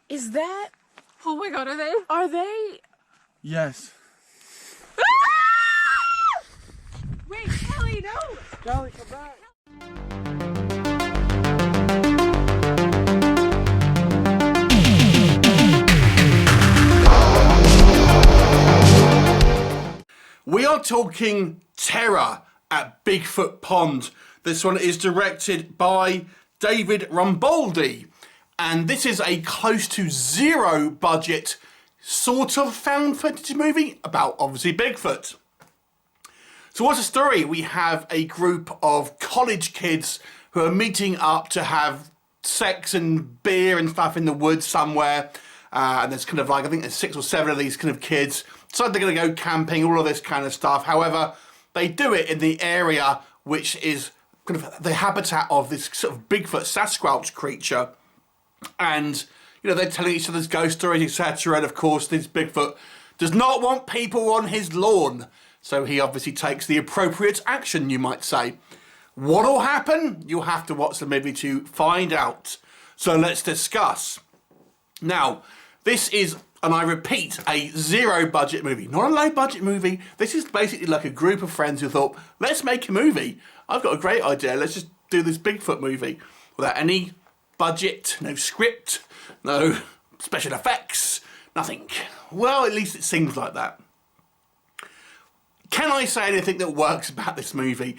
Is that? Oh my god, are they? Are they? Yes. Wait, Kelly, no! Kelly, come back. We are talking terror at Bigfoot Pond. This one is directed by David Rumboldi. And this is a close to zero budget sort of found footage movie about obviously Bigfoot. So what's the story? We have a group of college kids who are meeting up to have sex and beer and stuff in the woods somewhere. And there's kind of like, I think there's 6 or 7 of these kind of kids. So they're going to go camping, all of this kind of stuff. However, they do it in the area which is kind of the habitat of this sort of Bigfoot Sassquatch creature. And, you know, they're telling each other's ghost stories, etc. And of course, this Bigfoot does not want people on his lawn. So he obviously takes the appropriate action, you might say. What'll happen? You'll have to watch the movie to find out. So let's discuss. Now, this is, and I repeat, a zero budget movie. Not a low budget movie. This is basically like a group of friends who thought, let's make a movie. I've got a great idea. Let's just do this Bigfoot movie without any budget, no script, no special effects, nothing. Well, at least it seems like that. Can I say anything that works about this movie?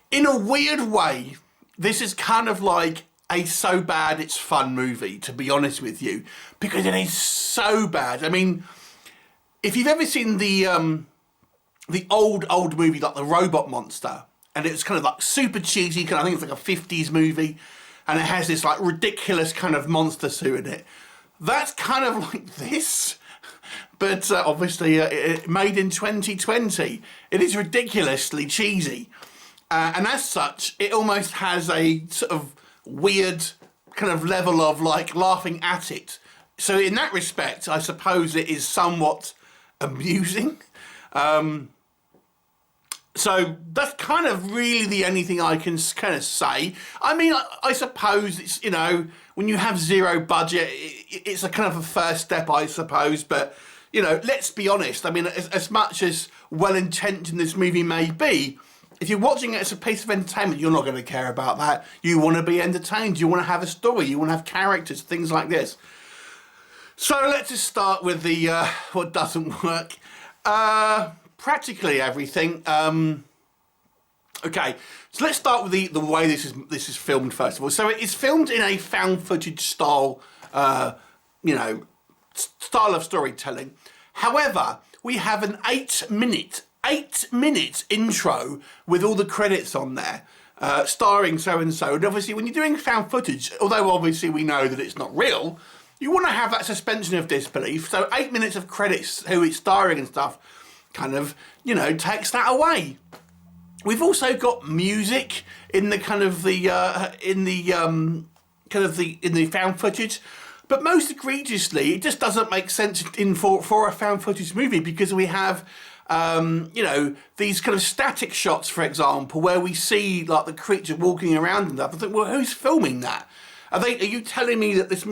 In a weird way, this is kind of like a so bad it's fun movie, to be honest with you, because it is so bad. I mean, if you've ever seen the old movie like The Robot Monster, and it's kind of like super cheesy, I think it's like a 50s movie, and it has this like ridiculous kind of monster suit in it. That's kind of like this, but obviously made in 2020. It is ridiculously cheesy, and as such, it almost has a sort of weird kind of level of like laughing at it. So in that respect, I suppose it is somewhat amusing. So that's kind of really the only thing I can kind of say. I mean, I suppose it's, you know, when you have zero budget, it's a kind of a first step, I suppose. But, you know, let's be honest. I mean, as much as well-intentioned this movie may be, if you're watching it as a piece of entertainment, you're not going to care about that. You want to be entertained. You want to have a story. You want to have characters, things like this. So let's just start with the what doesn't work. Practically everything. Okay, so let's start with the way this is filmed first of all. So it is filmed in a found footage style, you know, style of storytelling. However, we have an 8-minute intro with all the credits on there, starring so and so. And obviously, when you're doing found footage, although obviously we know that it's not real, you want to have that suspension of disbelief. So 8 minutes of credits, who it's starring and stuff, kind of, you know, takes that away. We've also got music in the kind of the in the found footage, but most egregiously, it just doesn't make sense for a found footage movie, because we have you know, these kind of static shots, for example, where we see like the creature walking around and stuff. I think, well, who's filming that? Are you telling me that this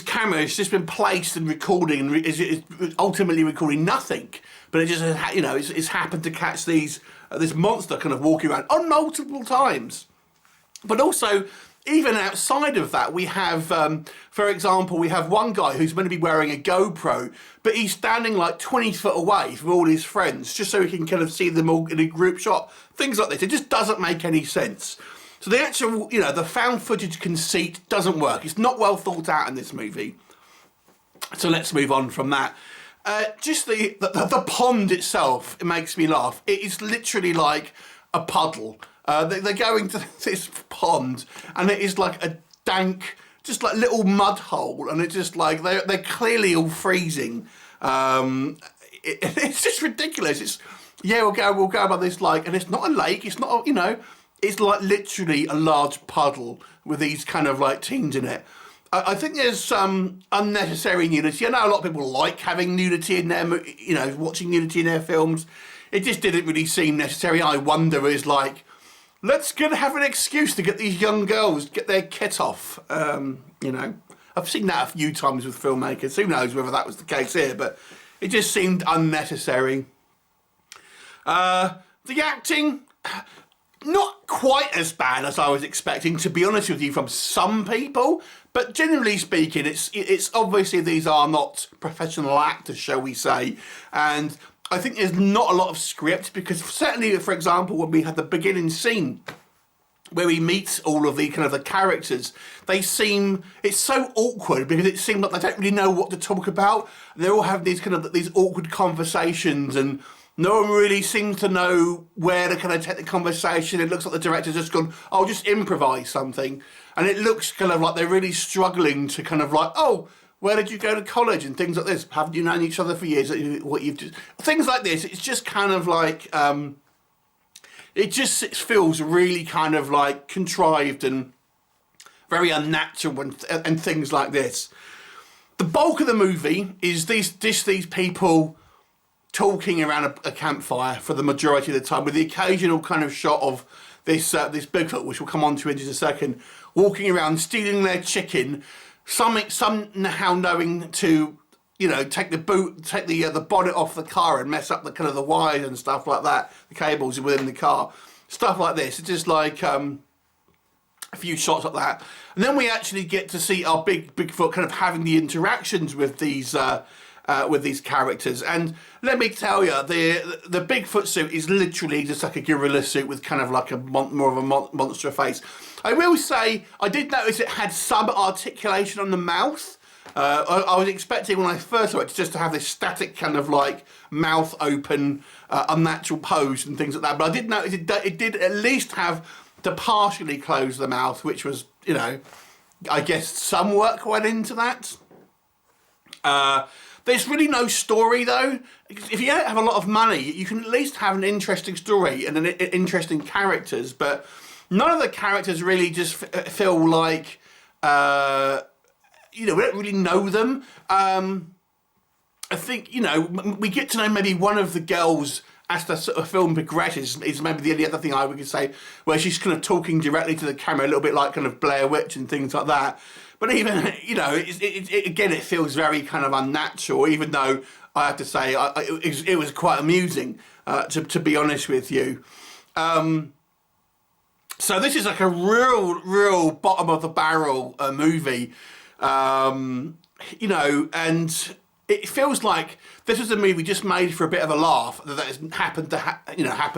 camera has just been placed and recording and is ultimately recording nothing, but it just, you know, it's happened to catch this monster kind of walking around on multiple times. But also, even outside of that, we have, for example, we have one guy who's meant to be wearing a GoPro, but he's standing like 20 foot away from all his friends, just so he can kind of see them all in a group shot. Things like this. It just doesn't make any sense. So the actual, you know, the found footage conceit doesn't work. It's not well thought out in this movie. So let's move on from that. Just the pond itself, it makes me laugh. It is literally like a puddle. They're going to this pond, and it is like a dank, just like little mud hole, and it's just like they're clearly all freezing. It's just ridiculous. It's, yeah, we'll go about this, like, and it's not a lake. It's not, you know, it's like literally a large puddle with these kind of like teens in it. I think there's some unnecessary nudity. I know a lot of people like having nudity in their, you know, watching nudity in their films. It just didn't really seem necessary. I wonder, is like, let's have an excuse to get these young girls get their kit off, you know. I've seen that a few times with filmmakers. Who knows whether that was the case here, but it just seemed unnecessary. The acting, not quite as bad as I was expecting, to be honest with you, from some people. But generally speaking, it's obviously these are not professional actors, shall we say, and I think there's not a lot of script, because certainly, for example, when we had the beginning scene where we meet all of the kind of the characters, it's so awkward because it seems like they don't really know what to talk about. They all have these kind of these awkward conversations, and no one really seems to know where to kind of take the conversation. It looks like the director's just gone, "I'll just improvise something," and it looks kind of like they're really struggling to kind of like, "Oh, where did you go to college?" and things like this. Haven't you known each other for years? Things like this. It's just kind of like. It feels really kind of like contrived and very unnatural and things like this. The bulk of the movie is these people talking around a campfire for the majority of the time, with the occasional kind of shot of this Bigfoot, which we'll come on to in just a second, walking around stealing their chicken, somehow knowing to, you know, take the bonnet off the car and mess up the kind of the wires and stuff like that, the cables within the car, stuff like this. It's just like a few shots like that, and then we actually get to see our Bigfoot kind of having the interactions with these characters. And let me tell you, the Bigfoot suit is literally just like a gorilla suit with kind of like more of a monster face. I will say I did notice it had some articulation on the mouth. I was expecting when I first saw it just to have this static kind of like mouth open, unnatural pose and things like that. But I did notice it did at least have to partially close the mouth, which was, you know, I guess some work went into that. There's really no story though. If you don't have a lot of money, you can at least have an interesting story and interesting characters. But none of the characters really just feel like. You know, we don't really know them. I think, you know, we get to know maybe one of the girls as the sort of film progresses, is maybe the only other thing I would say, where she's kind of talking directly to the camera, a little bit like kind of Blair Witch and things like that. But even, you know, again, it feels very kind of unnatural, even though I have to say it was quite amusing, to be honest with you. So this is like a real bottom of the barrel movie. You know, and it feels like this was a movie just made for a bit of a laugh that has happened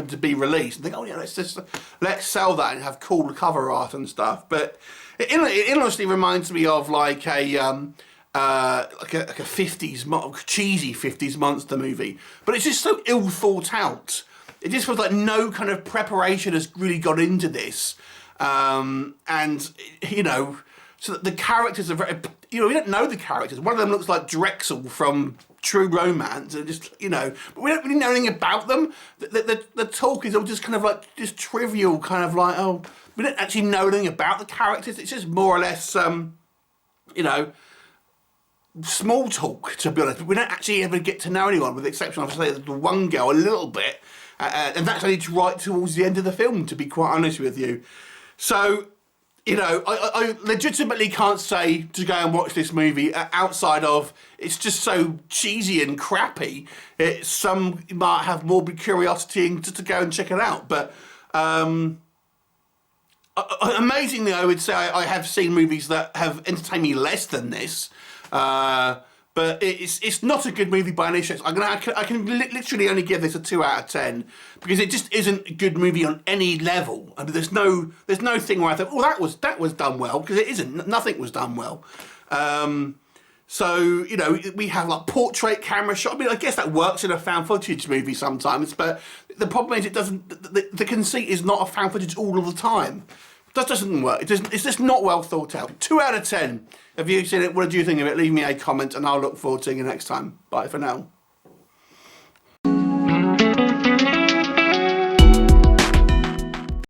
to be released. And think, oh yeah, let's sell that and have cool cover art and stuff. But it honestly reminds me of like a 50s cheesy 50s monster movie. But it's just so ill thought out. It just feels like no kind of preparation has really gone into this, and you know. So that the characters are very, you know, we don't know the characters. One of them looks like Drexel from True Romance, and just, you know, but we don't really know anything about them. The talk is all just kind of like just trivial, kind of like, oh, we don't actually know anything about the characters. It's just more or less, you know, small talk, to be honest. But we don't actually ever get to know anyone, with the exception of, say, the one girl a little bit, and that's only right towards the end of the film, to be quite honest with you. So. You know, I legitimately can't say to go and watch this movie outside of it's just so cheesy and crappy. Some might have morbid curiosity and just to go and check it out. But amazingly, I would say I have seen movies that have entertained me less than this. But it's not a good movie by any stretch. I can literally only give this a 2 out of 10 because it just isn't a good movie on any level. I mean, there's no thing where I think, oh, that was done well, because it isn't. Nothing was done well. So you know, we have like portrait camera shot. I mean, I guess that works in a found footage movie sometimes, but the problem is it doesn't. The conceit is not a found footage all of the time. That doesn't work. It's just not well thought out. 2 out of 10. Have you seen it? What did you think of it? Leave me a comment and I'll look forward to seeing you next time. Bye for now.